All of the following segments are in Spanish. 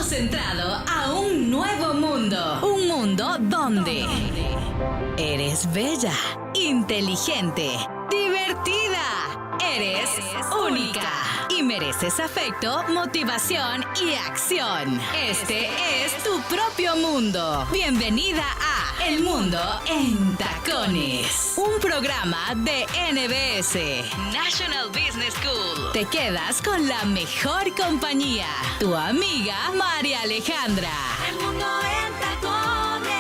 Hemos entrado a un nuevo mundo. Un mundo donde eres bella, inteligente, divertida. Eres única y mereces afecto, motivación y acción. Este es tu propio mundo. Bienvenida a El Mundo en Tacones, un programa de NBS, National Business School. Te quedas con la mejor compañía, tu amiga María Alejandra. El Mundo en Tacones.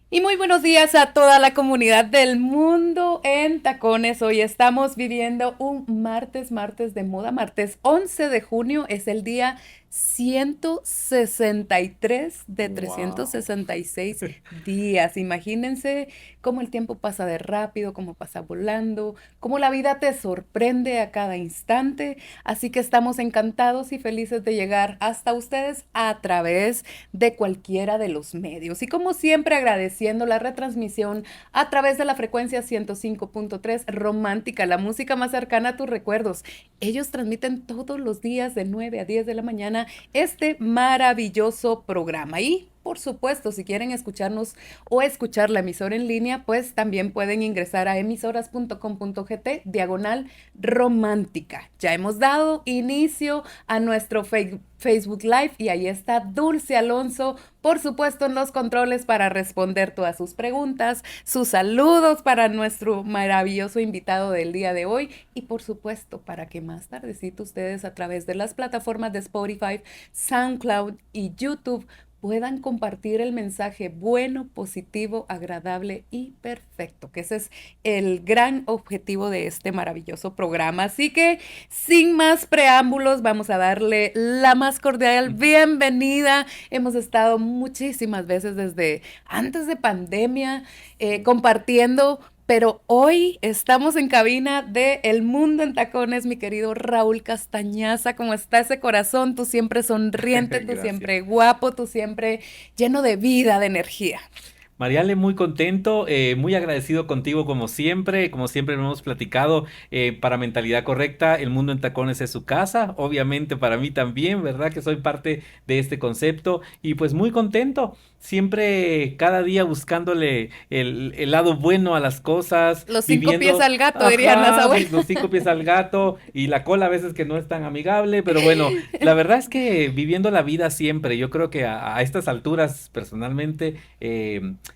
Y muy buenos días a toda la comunidad del Mundo en Tacones. Hoy estamos viviendo un martes de moda, martes 11 de junio, es el día 163 de 366 días. Imagínense cómo el tiempo pasa de rápido, cómo pasa volando, cómo la vida te sorprende a cada instante. Así que estamos encantados y felices de llegar hasta ustedes a través de cualquiera de los medios. Y como siempre, agradeciendo la retransmisión a través de la frecuencia 105.3 Romántica, la música más cercana a tus recuerdos. Ellos transmiten todos los días de 9 a 10 de la mañana este maravilloso programa. Y por supuesto, si quieren escucharnos o escuchar la emisora en línea, pues también pueden ingresar a emisoras.com.gt/romántica. Ya hemos dado inicio a nuestro Facebook Live y ahí está Dulce Alonso, por supuesto, en los controles para responder todas sus preguntas, sus saludos para nuestro maravilloso invitado del día de hoy y por supuesto para que más tardecito ustedes a través de las plataformas de Spotify, SoundCloud y YouTube puedan compartir el mensaje bueno, positivo, agradable y perfecto, que ese es el gran objetivo de este maravilloso programa. Así que, sin más preámbulos, vamos a darle la más cordial bienvenida. Hemos estado muchísimas veces desde antes de pandemia compartiendo, pero hoy estamos en cabina de El Mundo en Tacones, mi querido Raúl Castañaza. ¿Cómo está ese corazón? Tú siempre sonriente, tú siempre guapo, tú siempre lleno de vida, de energía. Mariale, muy contento, muy agradecido contigo como siempre lo hemos platicado, para Mentalidad Correcta, El Mundo en Tacones es su casa, obviamente para mí también, ¿verdad? Que soy parte de este concepto y pues muy contento, siempre cada día buscándole el lado bueno a las cosas. Los 5 pies al gato, dirían las abuelas. Los 5 pies al gato y la cola a veces que no es tan amigable, pero bueno, la verdad es que viviendo la vida siempre, yo creo que a estas alturas personalmente,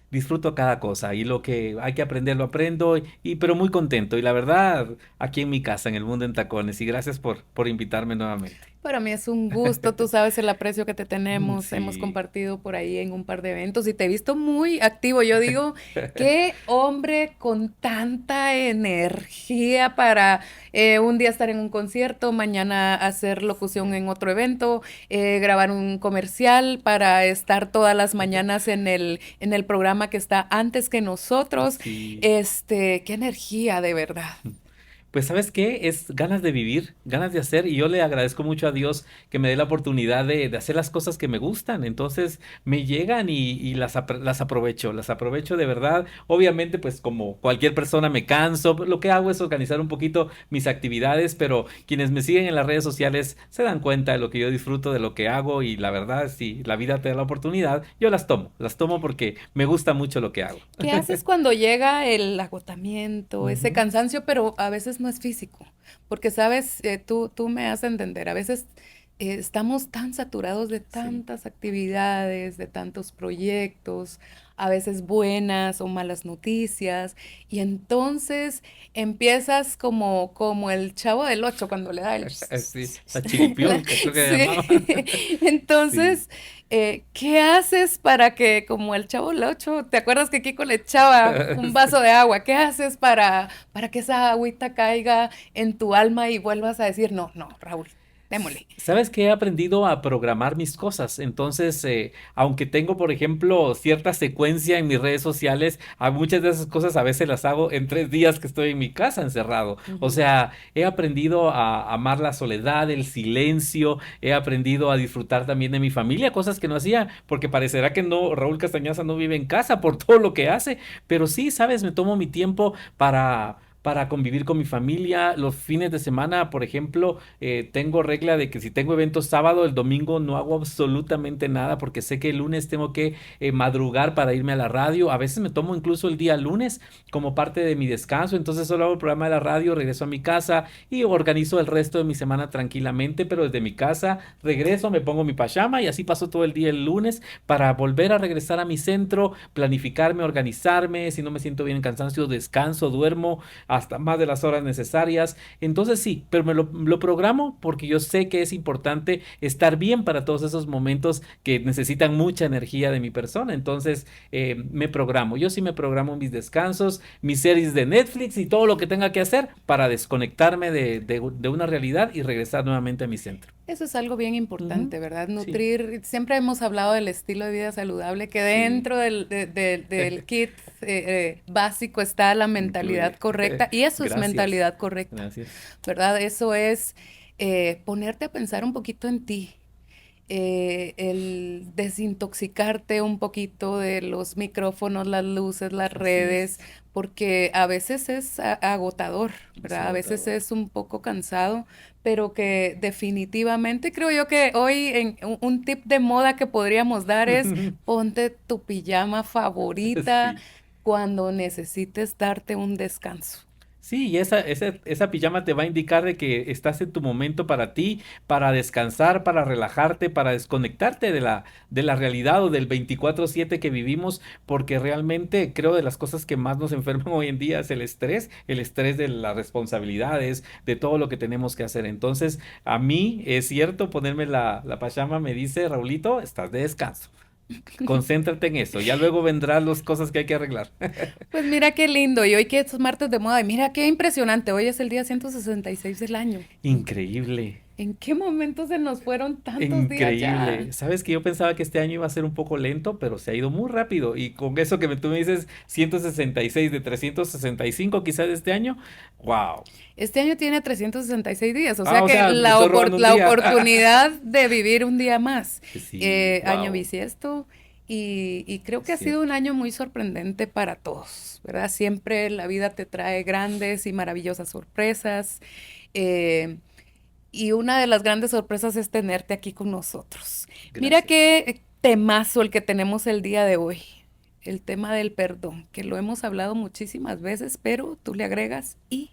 disfruto cada cosa y lo que hay que aprender lo aprendo pero muy contento y la verdad aquí en mi casa en El Mundo en Tacones y gracias por invitarme nuevamente. Para mí es un gusto, tú sabes el aprecio que te tenemos, Sí. Hemos compartido por ahí en un par de eventos y te he visto muy activo. Yo digo, qué hombre con tanta energía para un día estar en un concierto, mañana hacer locución en otro evento, grabar un comercial para estar todas las mañanas en el programa que está antes que nosotros. Sí. Qué energía, de verdad. Pues ¿sabes qué? Es ganas de vivir, ganas de hacer y yo le agradezco mucho a Dios que me dé la oportunidad de hacer las cosas que me gustan, entonces me llegan y las aprovecho de verdad. Obviamente pues como cualquier persona me canso, lo que hago es organizar un poquito mis actividades, pero quienes me siguen en las redes sociales se dan cuenta de lo que yo disfruto, de lo que hago y la verdad si la vida te da la oportunidad, yo las tomo porque me gusta mucho lo que hago. ¿Qué haces cuando llega el agotamiento, ese cansancio, pero a veces no es físico? Porque, sabes, tú me haces entender, a veces estamos tan saturados de tantas actividades, de tantos proyectos, a veces buenas o malas noticias, y entonces empiezas como el Chavo del Ocho cuando le da el... Sí, la chiripión, que creo que Sí. llamaba. Entonces, ¿qué haces para que, como el Chavo del Ocho, te acuerdas que Kiko le echaba un vaso de agua? ¿Qué haces para que esa agüita caiga en tu alma y vuelvas a decir, no, Raúl, démosle? Sabes que he aprendido a programar mis cosas, entonces aunque tengo por ejemplo cierta secuencia en mis redes sociales, a muchas de esas cosas a veces las hago en 3 días que estoy en mi casa encerrado. O sea, he aprendido a amar la soledad, el silencio, he aprendido a disfrutar también de mi familia, cosas que no hacía, porque parecerá que no, Raúl Castañaza no vive en casa por todo lo que hace, pero sí, sabes, me tomo mi tiempo para convivir con mi familia. Los fines de semana, por ejemplo, tengo regla de que si tengo eventos sábado, el domingo no hago absolutamente nada porque sé que el lunes tengo que madrugar para irme a la radio. A veces me tomo incluso el día lunes como parte de mi descanso, entonces solo hago el programa de la radio, regreso a mi casa y organizo el resto de mi semana tranquilamente, pero desde mi casa regreso, me pongo mi pijama y así paso todo el día el lunes para volver a regresar a mi centro, planificarme, organizarme. Si no me siento bien en cansancio, descanso, duermo hasta más de las horas necesarias. Entonces sí, pero lo programo porque yo sé que es importante estar bien para todos esos momentos que necesitan mucha energía de mi persona. Entonces me programo. Yo sí me programo mis descansos, mis series de Netflix y todo lo que tenga que hacer para desconectarme de una realidad y regresar nuevamente a mi centro. Eso es algo bien Ujú. importante, ¿verdad? Sí, Nutrir, siempre hemos hablado del estilo de vida saludable, que sí. dentro del kit básico está la mentalidad Incluye. correcta, y eso es Gracias. mentalidad correcta, Gracias. ¿verdad? Eso es ponerte a pensar un poquito en ti, el desintoxicarte un poquito de los micrófonos, las luces, las Así redes, es. porque a veces es agotador, Es ¿verdad? A veces agotador. es un poco cansado, pero que definitivamente creo yo que hoy un tip de moda que podríamos dar es ponte tu pijama favorita Sí. cuando necesites darte un descanso. Sí, y esa pijama te va a indicar de que estás en tu momento para ti, para descansar, para relajarte, para desconectarte de la realidad o del 24/7 que vivimos, porque realmente creo de las cosas que más nos enferman hoy en día es el estrés de las responsabilidades, de todo lo que tenemos que hacer. Entonces, a mí es cierto, ponerme la pijama me dice, Raulito, estás de descanso. Concéntrate en eso, ya luego vendrán las cosas que hay que arreglar. Pues mira qué lindo, y hoy que es martes de moda, y mira qué impresionante, hoy es el día 166 del año. Increíble. En qué momento se nos fueron tantos días ya? Increíble. Sabes que yo pensaba que este año iba a ser un poco lento, pero se ha ido muy rápido. Y con eso que tú me dices, 166 de 365 quizás de este año, wow. Este año tiene 366 días, o Ah, sea o que sea, me estoy robando un la día. oportunidad de vivir un día más, Sí, año wow. bisiesto, y creo Es que ha sido cierto. un año muy sorprendente para todos, ¿verdad? Siempre la vida te trae grandes y maravillosas sorpresas, eh, y una de las grandes sorpresas es tenerte aquí con nosotros. Mira Gracias. qué temazo el que tenemos el día de hoy, el tema del perdón, que lo hemos hablado muchísimas veces, pero tú le agregas y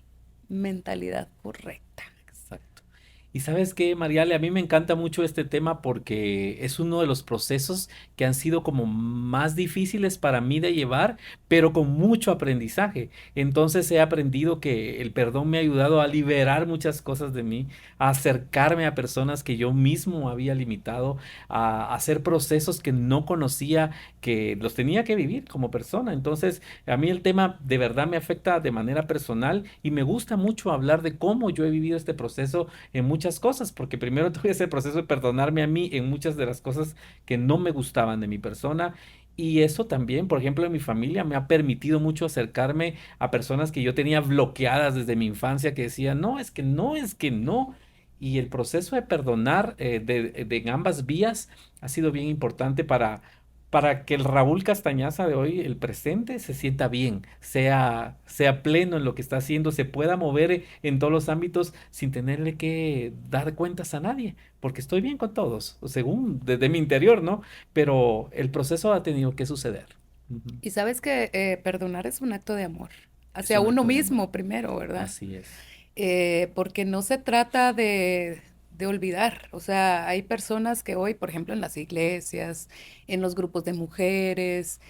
mentalidad correcta. Exacto. Y sabes qué, Mariale, a mí me encanta mucho este tema porque es uno de los procesos que han sido como más difíciles para mí de llevar, pero con mucho aprendizaje. Entonces he aprendido que el perdón me ha ayudado a liberar muchas cosas de mí, a acercarme a personas que yo mismo había limitado, a hacer procesos que no conocía, que los tenía que vivir como persona. Entonces, a mí el tema de verdad me afecta de manera personal y me gusta mucho hablar de cómo yo he vivido este proceso en muchas cosas, porque primero tuve ese proceso de perdonarme a mí en muchas de las cosas que no me gustaban de mi persona. Y eso también, por ejemplo, en mi familia me ha permitido mucho acercarme a personas que yo tenía bloqueadas desde mi infancia, que decían, no, es que no, es que no. Y el proceso de perdonar en ambas vías ha sido bien importante para que el Raúl Castañaza de hoy, el presente, se sienta bien, sea pleno en lo que está haciendo, se pueda mover en todos los ámbitos sin tenerle que dar cuentas a nadie, porque estoy bien con todos, según desde mi interior, ¿no? Pero el proceso ha tenido que suceder. Ujú. Y sabes que perdonar es un acto de amor Es hacia un uno acto de amor. mismo primero, ¿verdad? Así es. Porque no se trata de olvidar. O sea, hay personas que hoy, por ejemplo, en las iglesias, en los grupos de mujeres,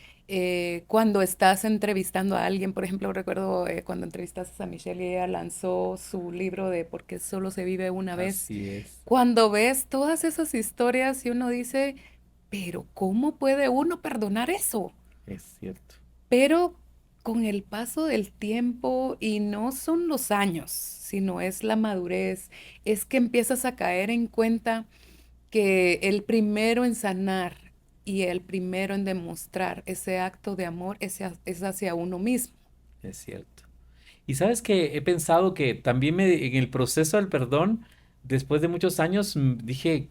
cuando estás entrevistando a alguien, por ejemplo, recuerdo cuando entrevistaste a Michelle y ella lanzó su libro de ¿Por qué solo se vive una vez? Así es. Cuando ves todas esas historias y uno dice, pero ¿cómo puede uno perdonar eso? Es cierto. Pero con el paso del tiempo, y no son los años, sino es la madurez, es que empiezas a caer en cuenta que el primero en sanar y el primero en demostrar ese acto de amor es hacia uno mismo. Es cierto. Y sabes que he pensado que también en el proceso del perdón, después de muchos años, dije,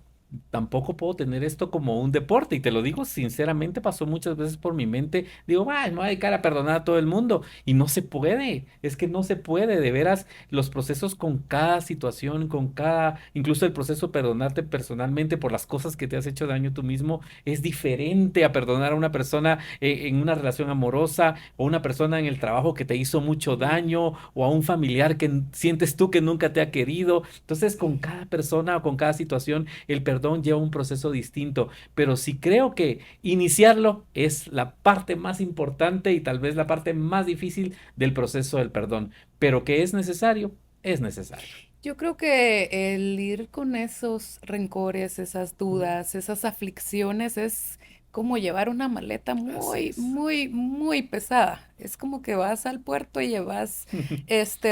tampoco puedo tener esto como un deporte, y te lo digo sinceramente, pasó muchas veces por mi mente, digo, ay, me voy a dedicar a perdonar a todo el mundo, y no se puede, es que no se puede, de veras, los procesos con cada situación, con cada, incluso el proceso de perdonarte personalmente por las cosas que te has hecho daño tú mismo, es diferente a perdonar a una persona en una relación amorosa, o una persona en el trabajo que te hizo mucho daño, o a un familiar que sientes tú que nunca te ha querido. Entonces, con cada persona o con cada situación, el perdón lleva un proceso distinto, pero sí creo que iniciarlo es la parte más importante y tal vez la parte más difícil del proceso del perdón, pero que es necesario, es necesario. Yo creo que el ir con esos rencores, esas dudas, esas aflicciones es como llevar una maleta Así muy, es. muy, muy pesada. Es como que vas al puerto y llevas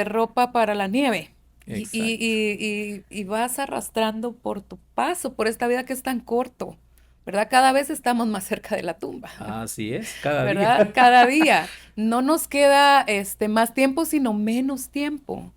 ropa para la nieve Exacto. y vas arrastrando por tu paso, por esta vida que es tan corto, ¿verdad? Cada vez estamos más cerca de la tumba. Así es, cada día. ¿Verdad? Cada día. No nos queda más tiempo, sino menos tiempo.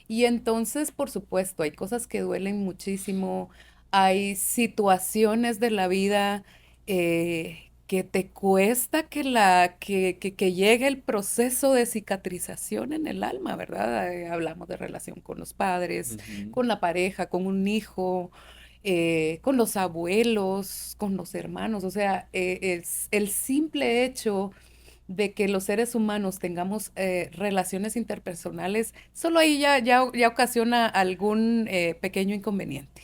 Y entonces, por supuesto, hay cosas que duelen muchísimo, hay situaciones de la vida que te cuesta que llegue el proceso de cicatrización en el alma, ¿verdad? Hablamos de relación con los padres, Ujú. con la pareja, con un hijo, con los abuelos, con los hermanos. O sea, es el simple hecho de que los seres humanos tengamos relaciones interpersonales, solo ahí ya ocasiona algún pequeño inconveniente.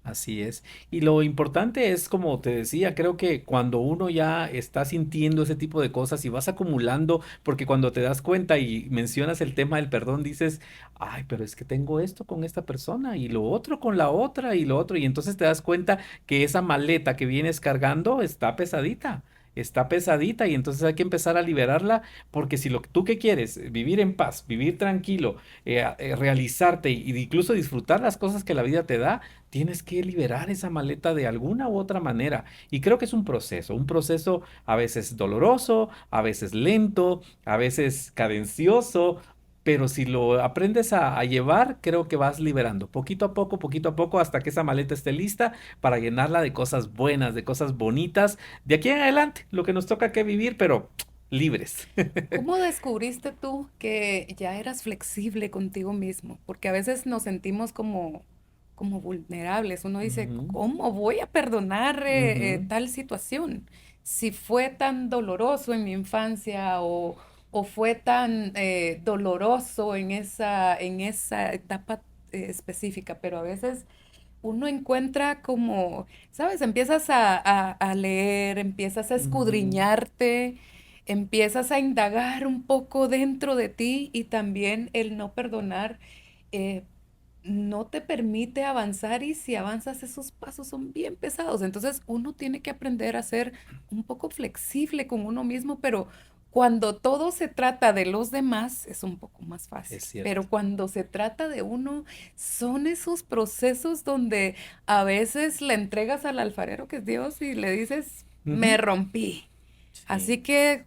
Así es. Y lo importante es, como te decía, creo que cuando uno ya está sintiendo ese tipo de cosas y vas acumulando, porque cuando te das cuenta y mencionas el tema del perdón, dices, ay, pero es que tengo esto con esta persona y lo otro con la otra y lo otro, y entonces te das cuenta que esa maleta que vienes cargando está pesadita. Está pesadita y entonces hay que empezar a liberarla, porque si lo que tú que quieres, vivir en paz, vivir tranquilo, realizarte y incluso disfrutar las cosas que la vida te da, tienes que liberar esa maleta de alguna u otra manera. Y creo que es un proceso a veces doloroso, a veces lento, a veces cadencioso, pero si lo aprendes a llevar, creo que vas liberando poquito a poco, hasta que esa maleta esté lista para llenarla de cosas buenas, de cosas bonitas. De aquí en adelante, lo que nos toca que vivir, pero libres. ¿Cómo descubriste tú que ya eras flexible contigo mismo? Porque a veces nos sentimos como vulnerables. Uno dice, Ujú, ¿cómo voy a perdonar ujú, tal situación? Si fue tan doloroso en mi infancia o fue tan doloroso en esa etapa específica, pero a veces uno encuentra como, ¿sabes? Empiezas a leer, empiezas a ujú. escudriñarte, empiezas a indagar un poco dentro de ti y también el no perdonar eh, no te permite avanzar y si avanzas esos pasos son bien pesados. Entonces uno tiene que aprender a ser un poco flexible con uno mismo, pero cuando todo se trata de los demás es un poco más fácil. Es cierto. Pero cuando se trata de uno, son esos procesos donde a veces le entregas al alfarero que es Dios y le dices, me Ujú. rompí. Sí. Así que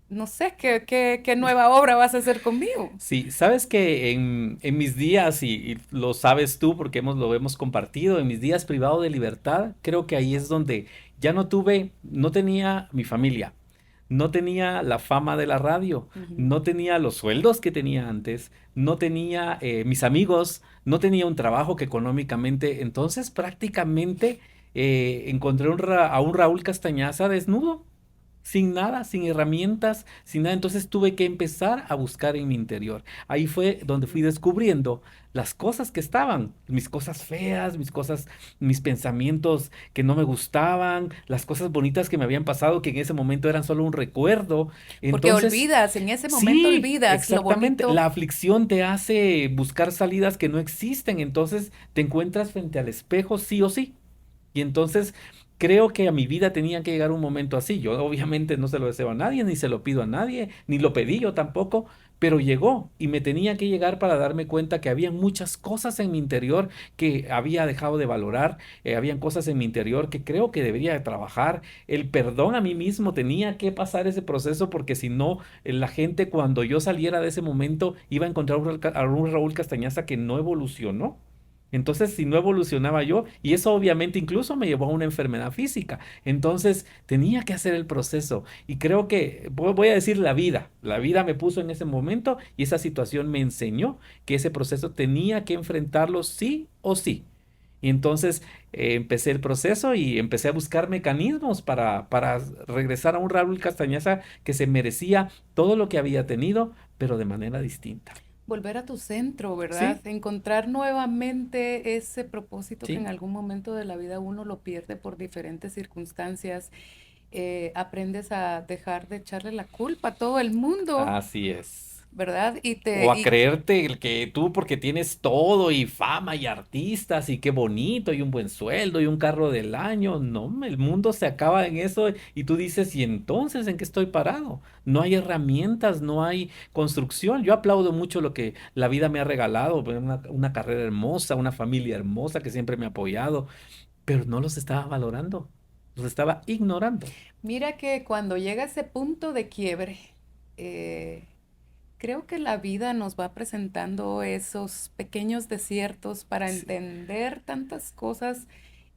no sé qué nueva obra vas a hacer conmigo. Sí, sabes que en mis días, y lo sabes tú porque lo hemos compartido, en mis días privados de libertad, creo que ahí es donde ya no tenía mi familia, no tenía la fama de la radio, Ujú. no tenía los sueldos que tenía antes, no tenía mis amigos, no tenía un trabajo que económicamente, entonces prácticamente encontré a un Raúl Castañaza desnudo, sin nada, sin herramientas, sin nada. Entonces tuve que empezar a buscar en mi interior. Ahí fue donde fui descubriendo las cosas que estaban, mis cosas feas, mis pensamientos que no me gustaban, las cosas bonitas que me habían pasado, que en ese momento eran solo un recuerdo. Porque Entonces, olvidas, en ese momento sí, olvidas lo exactamente. bonito. La aflicción te hace buscar salidas que no existen. Entonces te encuentras frente al espejo sí o sí. Y entonces creo que a mi vida tenía que llegar un momento así. Yo obviamente no se lo deseo a nadie, ni se lo pido a nadie, ni lo pedí yo tampoco, pero llegó y me tenía que llegar para darme cuenta que había muchas cosas en mi interior que había dejado de valorar, habían cosas en mi interior que creo que debería de trabajar. El perdón a mí mismo tenía que pasar ese proceso, porque si no, la gente cuando yo saliera de ese momento iba a encontrar a un Raúl Castañaza que no evolucionó. Entonces, si no evolucionaba yo, y eso obviamente incluso me llevó a una enfermedad física. Entonces, tenía que hacer el proceso. Y creo que, voy a decir la vida me puso en ese momento y esa situación me enseñó que ese proceso tenía que enfrentarlo sí o sí. Y entonces empecé el proceso y empecé a buscar mecanismos para regresar a un Raúl Castañaza que se merecía todo lo que había tenido, pero de manera distinta. Volver a tu centro, ¿verdad? Sí, Encontrar nuevamente ese propósito que en sí, algún momento de la vida uno lo pierde por diferentes circunstancias. Aprendes a dejar de echarle la culpa a todo el mundo, así es. ¿verdad? O a creerte el que tú porque tienes todo y fama y artistas y qué bonito y un buen sueldo y un carro del año. No, el mundo se acaba en eso y tú dices, ¿y entonces en qué estoy parado? No hay herramientas, no hay construcción. Yo aplaudo mucho lo que la vida me ha regalado, pues, una carrera hermosa, una familia hermosa que siempre me ha apoyado, pero no los estaba valorando, los estaba ignorando. mira que cuando llega ese punto de quiebre, eh, creo que la vida nos va presentando esos pequeños desiertos para Sí. entender tantas cosas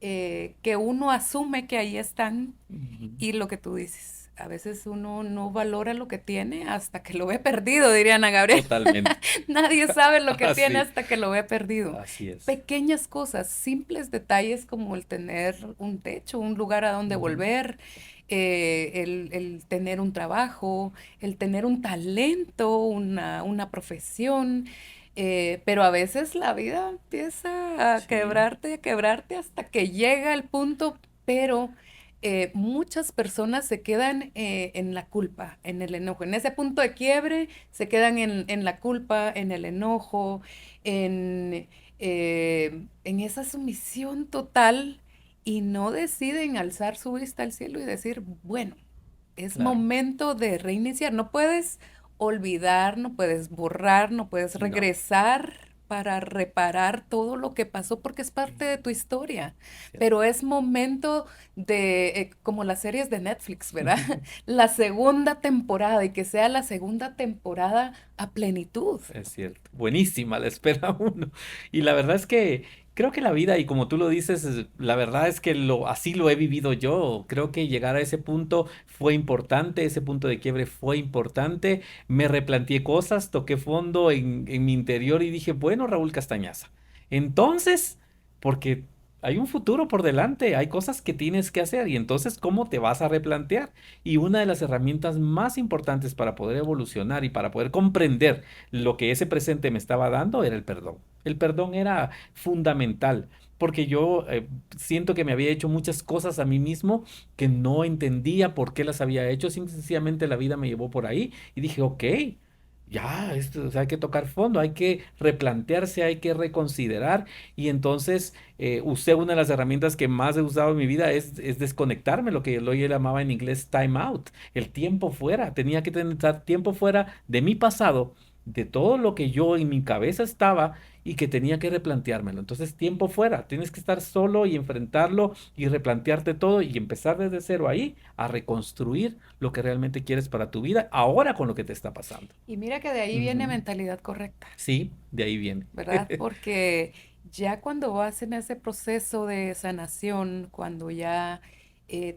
que uno asume que ahí están Ujú. y lo que tú dices. A veces uno no valora lo que tiene hasta que lo ve perdido, diría Ana Gabriel. Totalmente. Nadie sabe lo que tiene Así, hasta que lo ve perdido. así es. Pequeñas cosas, simples detalles como el tener un techo, un lugar a donde Ujú. volver, el tener un trabajo, el tener un talento, una profesión. Pero a veces la vida empieza Sí, a quebrarte hasta que llega el punto, pero muchas personas se quedan en la culpa, en el enojo. En ese punto de quiebre se quedan en la culpa, en el enojo, en esa sumisión total y no deciden alzar su vista al cielo y decir, bueno, es claro. momento de reiniciar. No puedes olvidar, no puedes borrar, no puedes No. regresar para reparar todo lo que pasó porque es parte de tu historia. Cierto. Pero es momento de, como las series de Netflix, ¿verdad? La segunda temporada y que sea la segunda temporada a plenitud. Es cierto. Buenísima la espera uno. Y la verdad es que creo que la vida, y como tú lo dices, la verdad es que así lo he vivido yo. Creo que llegar a ese punto fue importante, ese punto de quiebre fue importante. Me replanteé cosas, toqué fondo en mi interior y dije, bueno, Raúl Castañaza, entonces, porque hay un futuro por delante, hay cosas que tienes que hacer y entonces, ¿cómo te vas a replantear? Y una de las herramientas más importantes para poder evolucionar y para poder comprender lo que ese presente me estaba dando era el perdón. El perdón era fundamental porque yo siento que me había hecho muchas cosas a mí mismo que no entendía por qué las había hecho. Simple y sencillamente la vida me llevó por ahí y dije, ok, ya, esto, o sea, hay que tocar fondo, hay que replantearse, hay que reconsiderar. Y entonces usé una de las herramientas que más he usado en mi vida, es desconectarme, lo que yo llamaba en inglés time out, el tiempo fuera. Tenía que tener tiempo fuera de mi pasado, de todo lo que yo en mi cabeza estaba y que tenía que replanteármelo. Entonces, tiempo fuera, tienes que estar solo y enfrentarlo y replantearte todo y empezar desde cero ahí a reconstruir lo que realmente quieres para tu vida ahora con lo que te está pasando. Y mira que de ahí viene Ujú. mentalidad correcta. Sí, de ahí viene. ¿Verdad? Porque ya cuando vas en ese proceso de sanación, cuando ya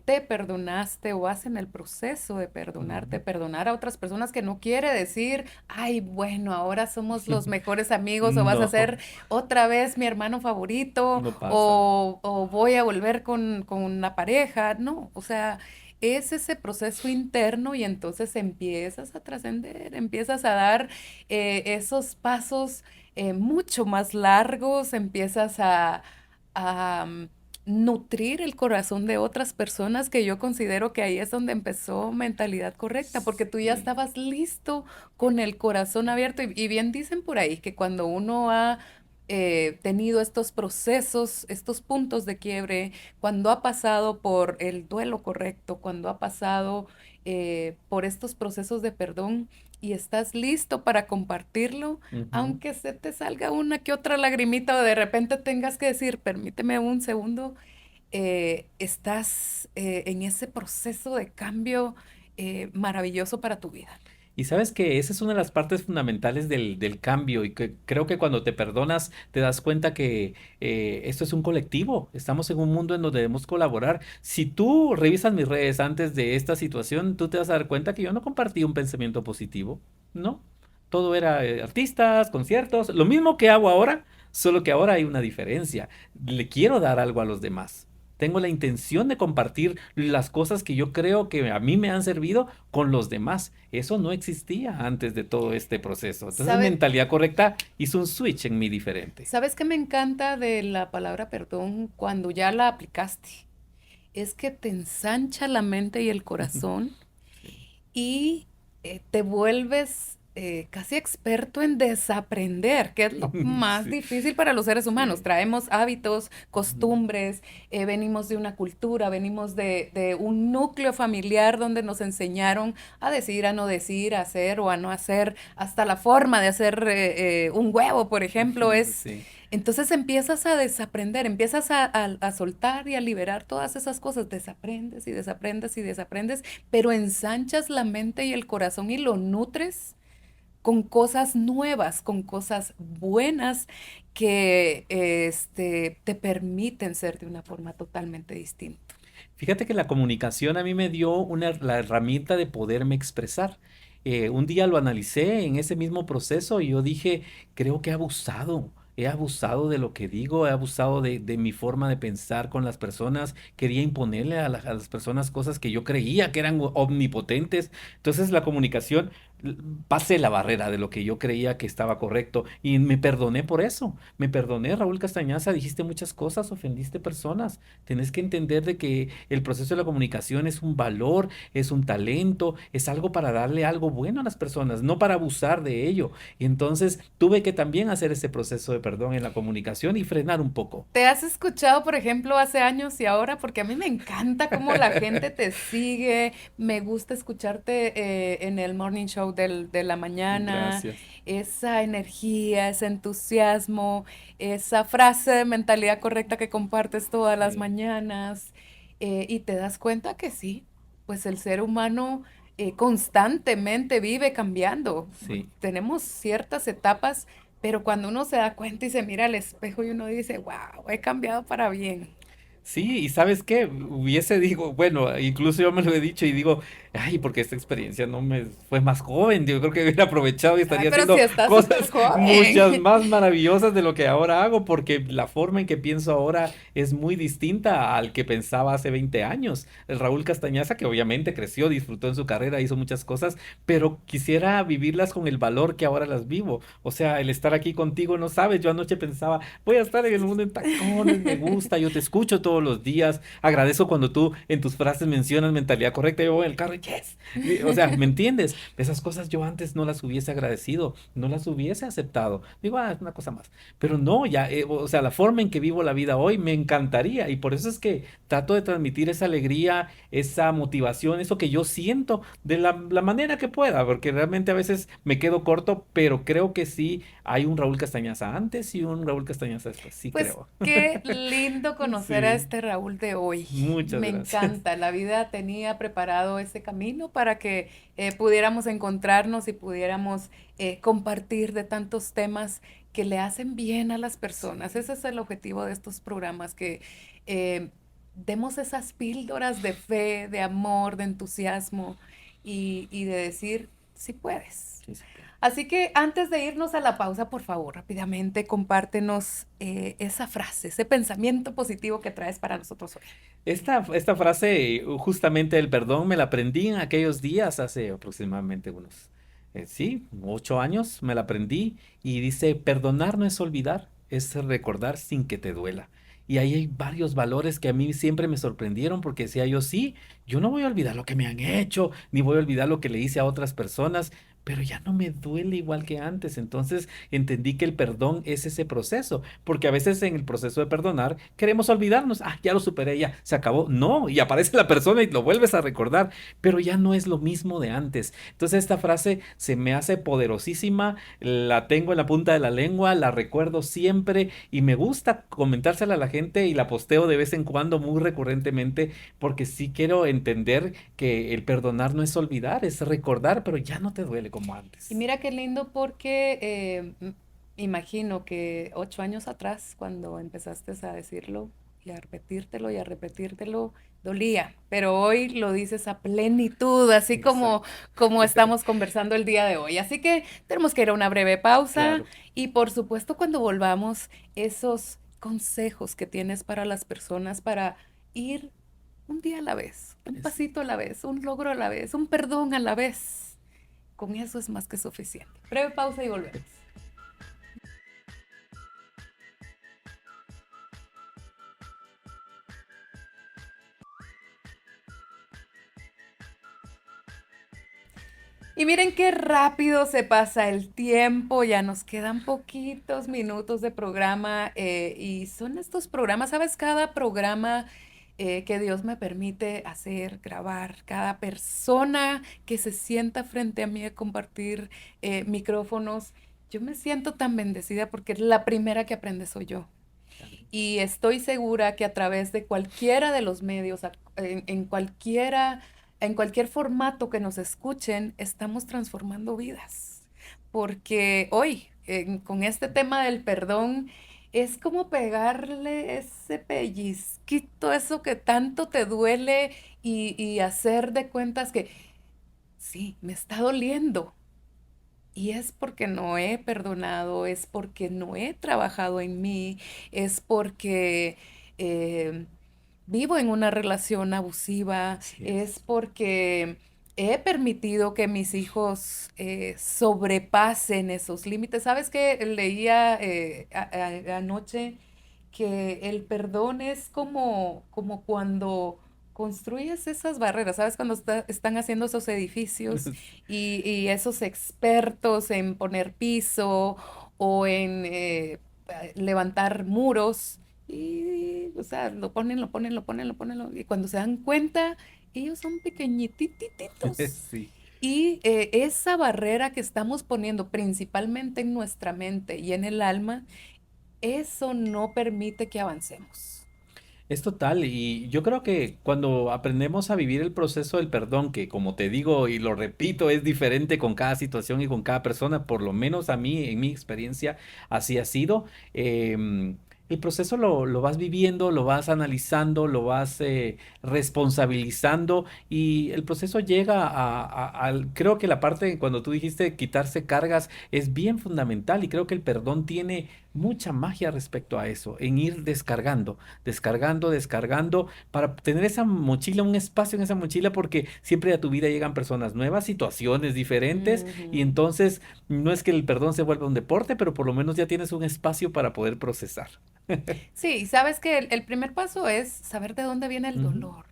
te perdonaste o vas en el proceso de perdonarte, Ujú. perdonar a otras personas que no quiere decir, ay, bueno, ahora somos los mejores amigos o vas a No, ser otra vez mi hermano favorito no pasa. o voy a volver con una pareja. No, o sea, es ese proceso interno y entonces empiezas a trascender, empiezas a dar esos pasos mucho más largos, empiezas a nutrir el corazón de otras personas, que yo considero que ahí es donde empezó mentalidad correcta, porque tú ya Sí. estabas listo con el corazón abierto y bien dicen por ahí que cuando uno ha tenido estos procesos, estos puntos de quiebre, cuando ha pasado por el duelo correcto, cuando ha pasado por estos procesos de perdón y estás listo para compartirlo, Ujú. aunque se te salga una que otra lagrimita o de repente tengas que decir, permíteme un segundo, estás en ese proceso de cambio maravilloso para tu vida. Y sabes que esa es una de las partes fundamentales del cambio y que creo que cuando te perdonas te das cuenta que esto es un colectivo, estamos en un mundo en donde debemos colaborar. Si tú revisas mis redes antes de esta situación, tú te vas a dar cuenta que yo no compartí un pensamiento positivo, ¿no? Todo era artistas, conciertos, lo mismo que hago ahora, solo que ahora hay una diferencia. Le quiero dar algo a los demás. Tengo la intención de compartir las cosas que yo creo que a mí me han servido con los demás. Eso no existía antes de todo este proceso. Entonces, ¿Sabe- mentalidad correcta hizo un switch en mí diferente. ¿Sabes qué me encanta de la palabra perdón cuando ya la aplicaste? Es que te ensancha la mente y el corazón y te vuelves casi experto en desaprender, que es lo más Sí, difícil para los seres humanos. sí. Traemos hábitos, Ujú. costumbres, venimos de una cultura, venimos de un núcleo familiar donde nos enseñaron a decir, a no decir, a hacer o a no hacer, hasta la forma de hacer un huevo, por ejemplo, es... Sí. Entonces empiezas a desaprender, empiezas a soltar y a liberar todas esas cosas, desaprendes y desaprendes y desaprendes, pero ensanchas la mente y el corazón y lo nutres con cosas nuevas, con cosas buenas que te permiten ser de una forma totalmente distinta. Fíjate que la comunicación a mí me dio la herramienta de poderme expresar. Un día lo analicé en ese mismo proceso y yo dije, creo que he abusado de lo que digo, he abusado de mi forma de pensar con las personas, quería imponerle a las personas cosas que yo creía que eran omnipotentes. Entonces la comunicación, pasé la barrera de lo que yo creía que estaba correcto y me perdoné por eso. Me perdoné, Raúl Castañaza, dijiste muchas cosas, ofendiste personas. Tenés que entender de que el proceso de la comunicación es un valor, es un talento, es algo para darle algo bueno a las personas, no para abusar de ello. Y entonces tuve que también hacer ese proceso de perdón en la comunicación y frenar un poco. ¿Te has escuchado, por ejemplo, hace años y ahora? Porque a mí me encanta cómo la gente te sigue. Me gusta escucharte en el morning show de la mañana. Gracias. Esa energía, ese entusiasmo, esa frase de mentalidad correcta que compartes todas las Sí, mañanas. Y te das cuenta que sí, pues el ser humano constantemente vive cambiando. sí. Tenemos ciertas etapas, pero cuando uno se da cuenta y se mira al espejo y uno dice, wow, he cambiado para bien. Sí, y ¿sabes qué? Hubiese digo, bueno, incluso yo me lo he dicho y digo, ay, porque esta experiencia no me fue más joven, yo creo que hubiera aprovechado y Ay, estaría pero si haciendo estás súper cosas muchas joven. más maravillosas de lo que ahora hago, porque la forma en que pienso ahora es muy distinta al que pensaba hace 20 años. El Raúl Castañaza, que obviamente creció, disfrutó en su carrera, hizo muchas cosas, pero quisiera vivirlas con el valor que ahora las vivo. O sea, el estar aquí contigo, no sabes, yo anoche pensaba, voy a estar en el mundo en tacones, me gusta, yo te escucho todos los días, agradezco cuando tú en tus frases mencionas mentalidad correcta, yo voy en el carro y yes. O sea, ¿me entiendes? Esas cosas yo antes no las hubiese agradecido, no las hubiese aceptado. Digo, es una cosa más. Pero no, ya, o sea, la forma en que vivo la vida hoy me encantaría y por eso es que trato de transmitir esa alegría, esa motivación, eso que yo siento de la manera que pueda, porque realmente a veces me quedo corto, pero creo que sí hay un Raúl Castañaza antes y un Raúl Castañaza después, sí Pues creo. qué lindo conocer a Sí, este Raúl de hoy. muchas Me gracias. encanta. La vida tenía preparado ese camino para que pudiéramos encontrarnos y pudiéramos compartir de tantos temas que le hacen bien a las personas. Ese es el objetivo de estos programas, que eh, demos esas píldoras de fe, de amor, de entusiasmo y de decir, si puedes. Sí, sí. Así que antes de irnos a la pausa, por favor, rápidamente compártenos esa frase, ese pensamiento positivo que traes para nosotros hoy. Esta frase, justamente el perdón, me la aprendí en aquellos días, hace aproximadamente unos, sí, 8 años, me la aprendí y dice, perdonar no es olvidar, es recordar sin que te duela. Y ahí hay varios valores que a mí siempre me sorprendieron porque decía yo, sí, yo no voy a olvidar lo que me han hecho, ni voy a olvidar lo que le hice a otras personas, pero ya no me duele igual que antes. Entonces entendí que el perdón es ese proceso, porque a veces en el proceso de perdonar queremos olvidarnos, ya lo superé, ya se acabó. No, y aparece la persona y lo vuelves a recordar, pero ya no es lo mismo de antes. Entonces esta frase se me hace poderosísima, la tengo en la punta de la lengua, la recuerdo siempre y me gusta comentársela a la gente y la posteo de vez en cuando muy recurrentemente porque sí quiero entender que el perdonar no es olvidar, es recordar, pero ya no te duele como Y antes. mira qué lindo porque imagino que 8 años atrás, cuando empezaste a decirlo y a repetírtelo, dolía, pero hoy lo dices a plenitud, así como, Exacto. como estamos conversando el día de hoy. Así que tenemos que ir a una breve pausa Claro. y por supuesto cuando volvamos, esos consejos que tienes para las personas para ir un día a la vez, un Es- pasito a la vez, un logro a la vez, un perdón a la vez. Con eso es más que suficiente. Breve pausa y volvemos. Y miren qué rápido se pasa el tiempo, ya nos quedan poquitos minutos de programa y son estos programas, ¿sabes? Cada programa que Dios me permite hacer, grabar, cada persona que se sienta frente a mí a compartir micrófonos, yo me siento tan bendecida porque la primera que aprende soy yo. Y estoy segura que a través de cualquiera de los medios, en cualquier formato que nos escuchen, estamos transformando vidas. Porque hoy, con este tema del perdón, es como pegarle ese pellizquito, eso que tanto te duele y hacer de cuentas que sí, me está doliendo, y es porque no he perdonado, es porque no he trabajado en mí, es porque eh, vivo en una relación abusiva, Así es es. porque he permitido que mis hijos sobrepasen esos límites. ¿Sabes qué? Leía anoche que el perdón es como cuando construyes esas barreras, ¿sabes? Cuando están haciendo esos edificios y esos expertos en poner piso o en levantar muros. Y, o sea, y cuando se dan cuenta, ellos son pequeñitititos. Sí. Y esa barrera que estamos poniendo principalmente en nuestra mente y en el alma, eso no permite que avancemos. Es total, y yo creo que cuando aprendemos a vivir el proceso del perdón, que como te digo y lo repito, es diferente con cada situación y con cada persona, por lo menos a mí, en mi experiencia, así ha sido. El proceso lo vas viviendo, lo vas analizando, lo vas responsabilizando y el proceso llega creo que la parte cuando tú dijiste quitarse cargas es bien fundamental y creo que el perdón tiene mucha magia respecto a eso, en ir descargando descargando, para tener esa mochila, un espacio en esa mochila, porque siempre a tu vida llegan personas nuevas, situaciones diferentes, y Ujú. entonces no es que el perdón se vuelva un deporte, pero por lo menos ya tienes un espacio para poder procesar. Sí, y sabes que el primer paso es saber de dónde viene el Ujú. dolor.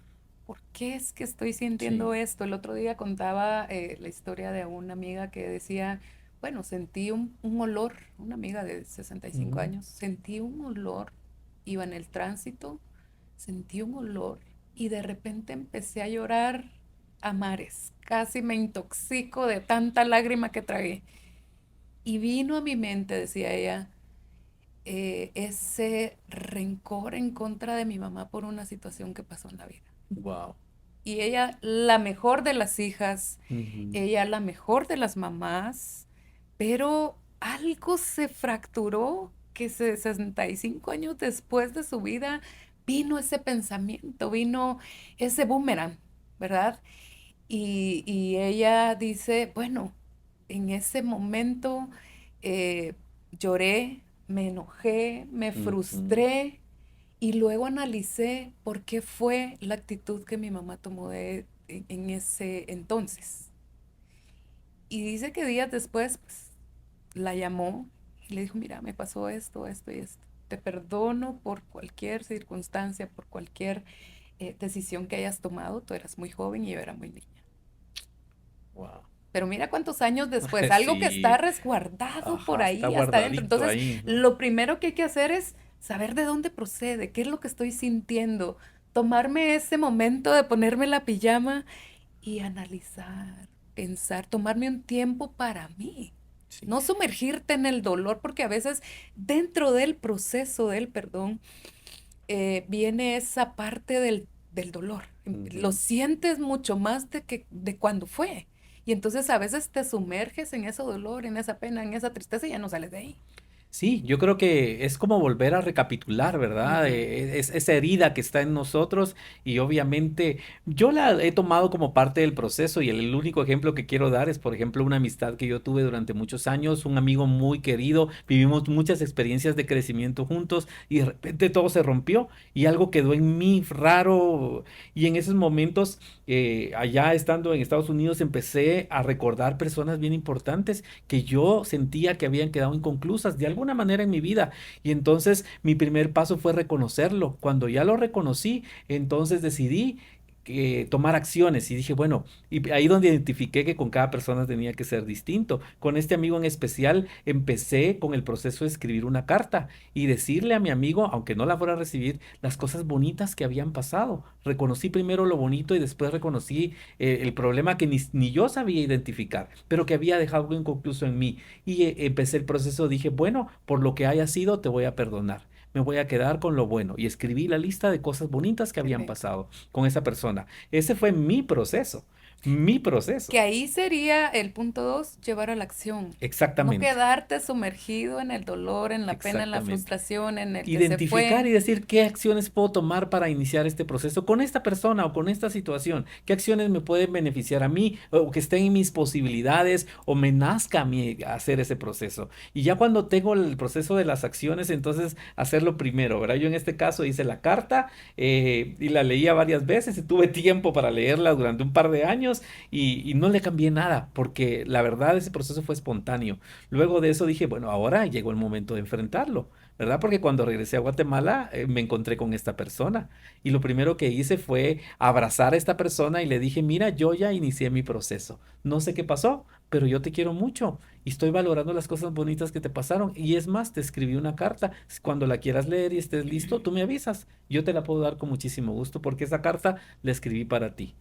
¿Por qué es que estoy Sí. sintiendo esto? El otro día contaba la historia de una amiga que decía, bueno, sentí un olor, una amiga de 65 Ujú. años, sentí un olor, iba en el tránsito, sentí un olor y de repente empecé a llorar a mares. Casi me intoxico de tanta lágrima que tragué. Y vino a mi mente, decía ella, ese rencor en contra de mi mamá por una situación que pasó en la vida. Wow. Y ella, la mejor de las hijas, Ujú. ella, la mejor de las mamás, pero algo se fracturó que 65 años después de su vida vino ese pensamiento, vino ese boomerang, ¿verdad? Y ella dice, bueno, en ese momento eh, lloré, me enojé, me Ujú. frustré y luego analicé por qué fue la actitud que mi mamá tomó en ese entonces. Y dice que días después pues, la llamó y le dijo, mira, me pasó esto, esto y esto. Te perdono por cualquier circunstancia, por cualquier decisión que hayas tomado. Tú eras muy joven y yo era muy niña. Wow. pero mira cuántos años después, algo que está Sí, resguardado por ajá, ahí, está hasta adentro. guardadito Entonces, ahí, ¿no? lo primero que hay que hacer es saber de dónde procede, qué es lo que estoy sintiendo, tomarme ese momento de ponerme la pijama y analizar, pensar, tomarme un tiempo para mí. Sí. No sumergirte en el dolor, porque a veces dentro del proceso del perdón viene esa parte del dolor. Lo Ujú. sientes mucho más de cuando fue. Y entonces a veces te sumerges en ese dolor, en esa pena, en esa tristeza y ya no sales de ahí. Sí, yo creo que es como volver a recapitular, ¿verdad? Ujú. Es esa herida que está en nosotros y obviamente yo la he tomado como parte del proceso y el único ejemplo que quiero dar es, por ejemplo, una amistad que yo tuve durante muchos años, un amigo muy querido, vivimos muchas experiencias de crecimiento juntos y de repente todo se rompió y algo quedó en mí raro y en esos momentos, allá estando en Estados Unidos, empecé a recordar personas bien importantes que yo sentía que habían quedado inconclusas de alguna manera en mi vida. Y entonces mi primer paso fue reconocerlo. Cuando ya lo reconocí, entonces decidí tomar acciones y dije, bueno, y ahí donde identifiqué que con cada persona tenía que ser distinto. Con este amigo en especial empecé con el proceso de escribir una carta y decirle a mi amigo, aunque no la fuera a recibir, las cosas bonitas que habían pasado. Reconocí primero lo bonito y después reconocí el problema que ni yo sabía identificar, pero que había dejado algo inconcluso en mí. Y empecé el proceso, dije, bueno, por lo que haya sido, te voy a perdonar. Me voy a quedar con lo bueno. Y escribí la lista de cosas bonitas que habían Excelente. pasado con esa persona. Ese fue mi proceso, mi proceso. Que ahí sería el punto 2, llevar a la acción. No Exactamente, quedarte sumergido en el dolor, en la pena, en la exactamente. frustración, en el que se Identificar fue. y decir qué acciones puedo tomar para iniciar este proceso con esta persona o con esta situación, qué acciones me pueden beneficiar a mí o que estén en mis posibilidades o me nazca a mí hacer ese proceso. Y ya cuando tengo el proceso de las acciones, entonces hacerlo primero, ¿verdad? Yo en este caso hice la carta y la leía varias veces y tuve tiempo para leerla durante un par de años y no le cambié nada porque la verdad ese proceso fue espontáneo. Luego de eso dije, bueno, ahora llegó el momento de enfrentarlo. ¿Verdad? Porque cuando regresé a Guatemala me encontré con esta persona y lo primero que hice fue abrazar a esta persona y le dije, mira, yo ya inicié mi proceso. No sé qué pasó, pero yo te quiero mucho y estoy valorando las cosas bonitas que te pasaron. Y es más, te escribí una carta. Cuando la quieras leer y estés listo, tú me avisas. Yo te la puedo dar con muchísimo gusto porque esa carta la escribí para ti.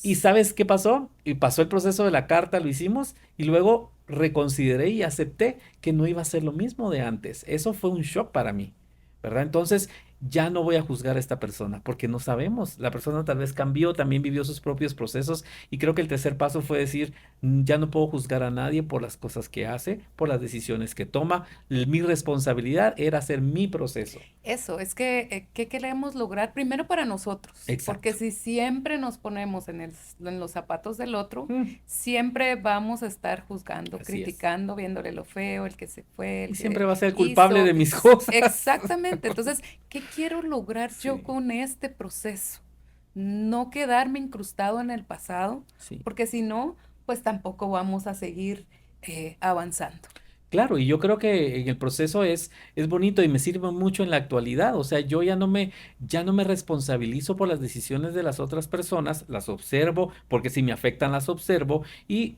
¿Y sabes qué pasó? Y pasó el proceso de la carta, lo hicimos y luego reconsideré y acepté que no iba a ser lo mismo de antes. Eso fue un shock para mí, ¿verdad? Entonces ya no voy a juzgar a esta persona porque no sabemos. La persona tal vez cambió, también vivió sus propios procesos y creo que el tercer paso fue decir, ya no puedo juzgar a nadie por las cosas que hace, por las decisiones que toma. Mi responsabilidad era hacer mi proceso. Eso, es que, ¿qué queremos lograr? Primero para nosotros, porque Exacto. si siempre nos ponemos en los zapatos del otro, Mm, siempre vamos a estar juzgando, así es. criticando, viéndole lo feo, el que se fue, Y el siempre que va a ser culpable hizo. de mis cosas. Exactamente. Entonces, ¿qué quiero lograr yo Sí, con este proceso? No quedarme incrustado en el pasado, sí. porque si no, pues tampoco vamos a seguir avanzando. Claro, y yo creo que en el proceso es bonito y me sirve mucho en la actualidad. O sea, yo ya no me responsabilizo por las decisiones de las otras personas, las observo, porque si me afectan, las observo, y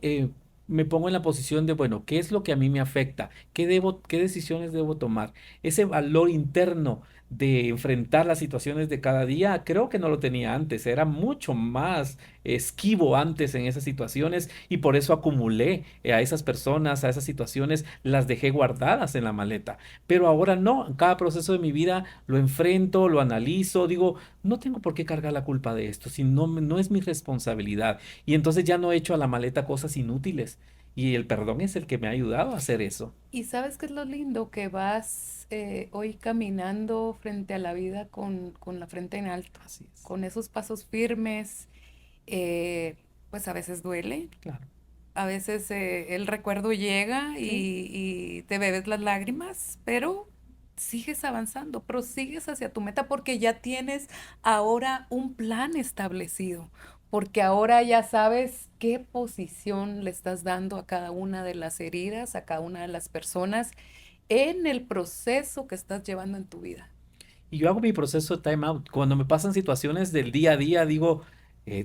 me pongo en la posición de, bueno, ¿qué es lo que a mí me afecta? ¿Qué decisiones debo tomar? Ese valor interno de enfrentar las situaciones de cada día, creo que no lo tenía antes, era mucho más esquivo antes en esas situaciones y por eso acumulé a esas personas, a esas situaciones, las dejé guardadas en la maleta. Pero ahora no, en cada proceso de mi vida lo enfrento, lo analizo, digo, no tengo por qué cargar la culpa de esto, si no, no es mi responsabilidad. Y entonces ya no he hecho a la maleta cosas inútiles. Y el perdón es el que me ha ayudado a hacer eso. Y sabes qué es lo lindo, que vas hoy caminando frente a la vida con la frente en alto, Así es. con esos pasos firmes, eh, pues a veces duele, Claro. a veces el recuerdo llega Sí. y te bebes las lágrimas, pero sigues avanzando, prosigues hacia tu meta porque ya tienes ahora un plan establecido, porque ahora ya sabes qué posición le estás dando a cada una de las heridas, a cada una de las personas en el proceso que estás llevando en tu vida. Y yo hago mi proceso de time out. Cuando me pasan situaciones del día a día, digo,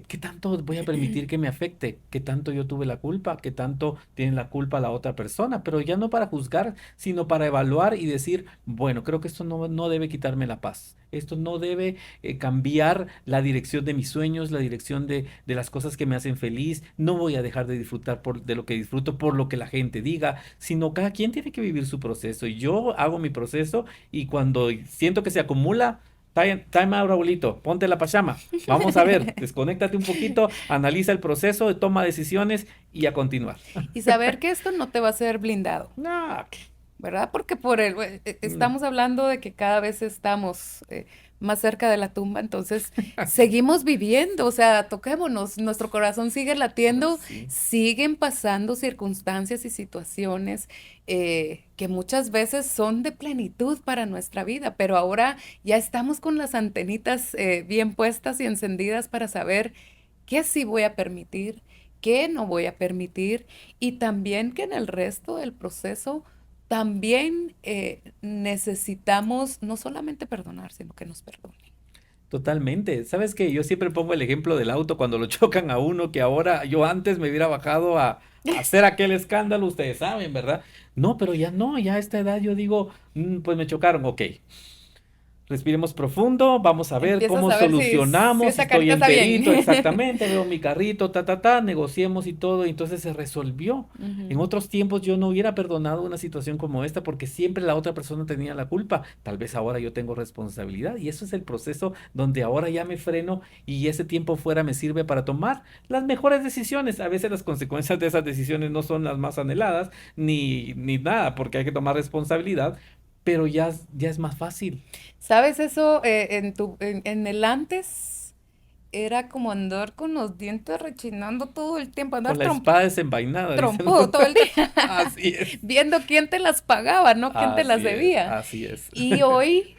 ¿Qué tanto voy a permitir que me afecte? ¿Qué tanto yo tuve la culpa? ¿Qué tanto tiene la culpa la otra persona? Pero ya no para juzgar, sino para evaluar y decir, bueno, creo que esto no debe quitarme la paz. Esto no debe cambiar la dirección de mis sueños, la dirección de las cosas que me hacen feliz. No voy a dejar de disfrutar de lo que disfruto por lo que la gente diga, sino cada quien tiene que vivir su proceso. Y yo hago mi proceso y cuando siento que se acumula, time out, abuelito, ponte la pachama. Vamos a ver, desconéctate un poquito, analiza el proceso, toma decisiones y a continuar. Y saber que esto no te va a ser blindado, No, ¿verdad? Porque no. estamos hablando de que cada vez estamos más cerca de la tumba, entonces seguimos viviendo, o sea, toquémonos, nuestro corazón sigue latiendo, Sí. siguen pasando circunstancias y situaciones que muchas veces son de plenitud para nuestra vida, pero ahora ya estamos con las antenitas bien puestas y encendidas para saber qué sí voy a permitir, qué no voy a permitir, y también que en el resto del proceso también necesitamos no solamente perdonar, sino que nos perdonen. Totalmente. ¿Sabes qué? Yo siempre pongo el ejemplo del auto cuando lo chocan a uno, que ahora yo antes me hubiera bajado a hacer aquel escándalo, ustedes saben, ¿verdad? No, pero ya no, ya a esta edad yo digo, pues me chocaron, ok. Respiremos profundo, vamos a ver Empiezas cómo a ver si solucionamos, si esa estoy carita está bien. enterito, exactamente, veo mi carrito, negociemos y todo, y entonces se resolvió. En Ujú. otros tiempos yo no hubiera perdonado una situación como esta porque siempre la otra persona tenía la culpa. Tal vez ahora yo tengo responsabilidad y eso es el proceso donde ahora ya me freno y ese tiempo fuera me sirve para tomar las mejores decisiones. A veces las consecuencias de esas decisiones no son las más anheladas ni nada porque hay que tomar responsabilidad, pero ya es más fácil. ¿Sabes eso? En el antes era como andar con los dientes rechinando todo el tiempo, Con andar la espada desenvainada, dicen. trompudo todo el día, Así es. viendo quién te las pagaba, no quién te las Así es. debía. Así es. Y hoy,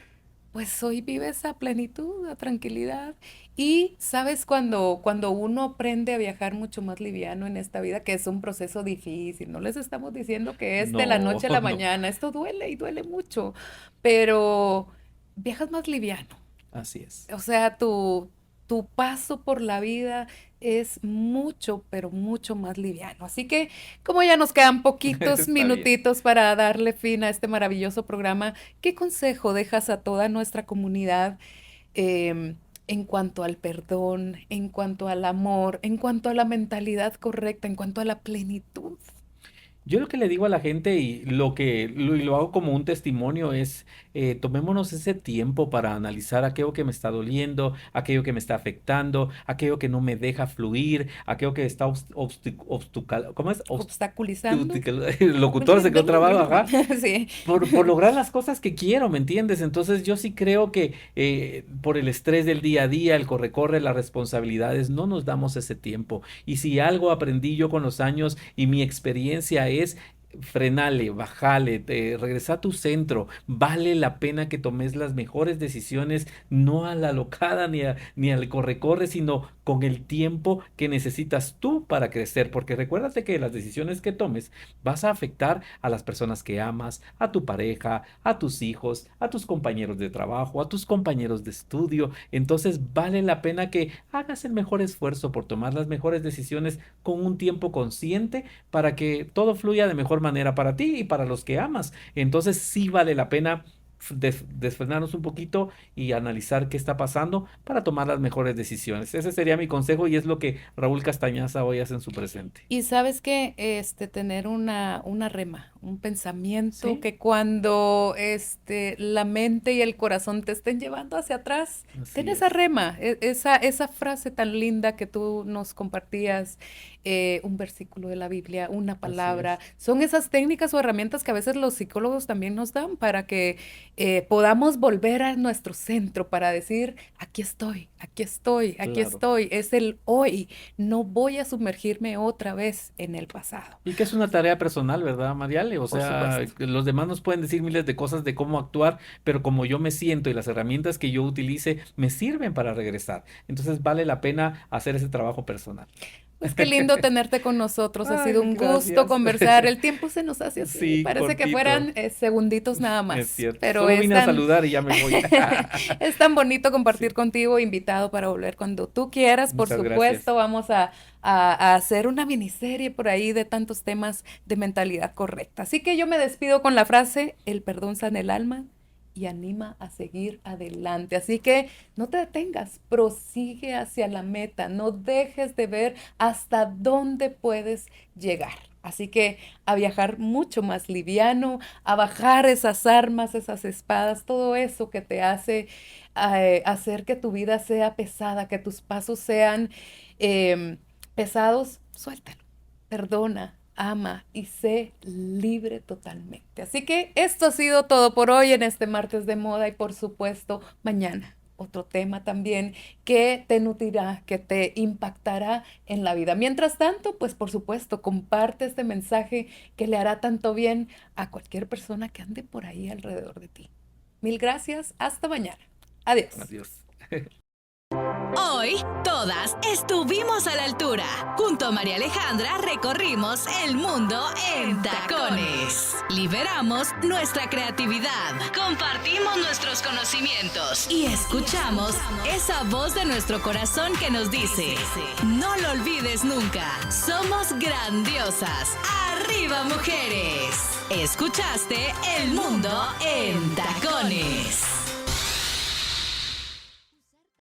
pues hoy vives a plenitud, a tranquilidad. Y sabes cuando uno aprende a viajar mucho más liviano en esta vida, que es un proceso difícil, no les estamos diciendo que es de la No, noche a la no. mañana, esto duele y duele mucho, pero viajas más liviano. Así es. O sea, tu paso por la vida es mucho, pero mucho más liviano. Así que, como ya nos quedan poquitos Está bien. minutitos para darle fin a este maravilloso programa, ¿qué consejo dejas a toda nuestra comunidad en cuanto al perdón, en cuanto al amor, en cuanto a la mentalidad correcta, en cuanto a la plenitud? Yo lo que le digo a la gente y lo hago como un testimonio es, tomémonos ese tiempo para analizar aquello que me está doliendo, aquello que me está afectando, aquello que no me deja fluir, aquello que está ¿cómo es? Obstaculizando. El locutor se quedó trabado, ajá. Sí. Por lograr las cosas que quiero, ¿me entiendes? Entonces yo sí creo que por el estrés del día a día, el corre-corre, las responsabilidades, no nos damos ese tiempo. Y si algo aprendí yo con los años y mi experiencia es frenale, bajale, regresa a tu centro, vale la pena que tomes las mejores decisiones, no a la locada ni al corre-corre, sino con el tiempo que necesitas tú para crecer, porque recuérdate que las decisiones que tomes vas a afectar a las personas que amas, a tu pareja, a tus hijos, a tus compañeros de trabajo, a tus compañeros de estudio. Entonces vale la pena que hagas el mejor esfuerzo por tomar las mejores decisiones con un tiempo consciente para que todo fluya de mejor manera para ti y para los que amas. Entonces sí vale la pena desfrenarnos un poquito y analizar qué está pasando para tomar las mejores decisiones. Ese sería mi consejo y es lo que Raúl Castañaza hoy hace en su presente. Y sabes que tener una rema, un pensamiento Sí, que cuando la mente y el corazón te estén llevando hacia atrás, ten así esa es. rema, esa frase tan linda que tú nos compartías, un versículo de la Biblia, una Así palabra, es. son esas técnicas o herramientas que a veces los psicólogos también nos dan para que podamos volver a nuestro centro para decir, aquí estoy, aquí estoy, aquí Claro. estoy, es el hoy. No voy a sumergirme otra vez en el pasado. Y que es una tarea personal, ¿verdad, Mariale? O Por sea, supuesto. que los demás nos pueden decir miles de cosas de cómo actuar, pero como yo me siento y las herramientas que yo utilice me sirven para regresar. Entonces vale la pena hacer ese trabajo personal. Pues qué lindo tenerte con nosotros. Ha Ay, sido un gusto gracias. conversar. El tiempo se nos hace así. Sí, Parece que cortito. fueran segunditos nada Es más. cierto. Pero Solo es vine a tan, saludar y ya me voy. es tan bonito compartir Sí, contigo, invitado para volver cuando tú quieras. Por muchas supuesto, gracias. vamos a hacer una miniserie por ahí de tantos temas de mentalidad correcta. Así que yo me despido con la frase, el perdón sana el alma y anima a seguir adelante. Así que no te detengas, prosigue hacia la meta, no dejes de ver hasta dónde puedes llegar. Así que a viajar mucho más liviano, a bajar esas armas, esas espadas, todo eso que te hace hacer que tu vida sea pesada, que tus pasos sean pesados, suéltalo, perdona, ama y sé libre totalmente. Así que esto ha sido todo por hoy en este martes de moda y por supuesto mañana otro tema también que te nutrirá, que te impactará en la vida. Mientras tanto, pues por supuesto, comparte este mensaje que le hará tanto bien a cualquier persona que ande por ahí alrededor de ti. Mil gracias, hasta mañana. Adiós. Adiós. Hoy, todas estuvimos a la altura. Junto a María Alejandra recorrimos el mundo en tacones. Liberamos nuestra creatividad. Compartimos nuestros conocimientos. Y escuchamos esa voz de nuestro corazón que nos dice: no lo olvides nunca. Somos grandiosas. ¡Arriba, mujeres! Escuchaste El Mundo en Tacones.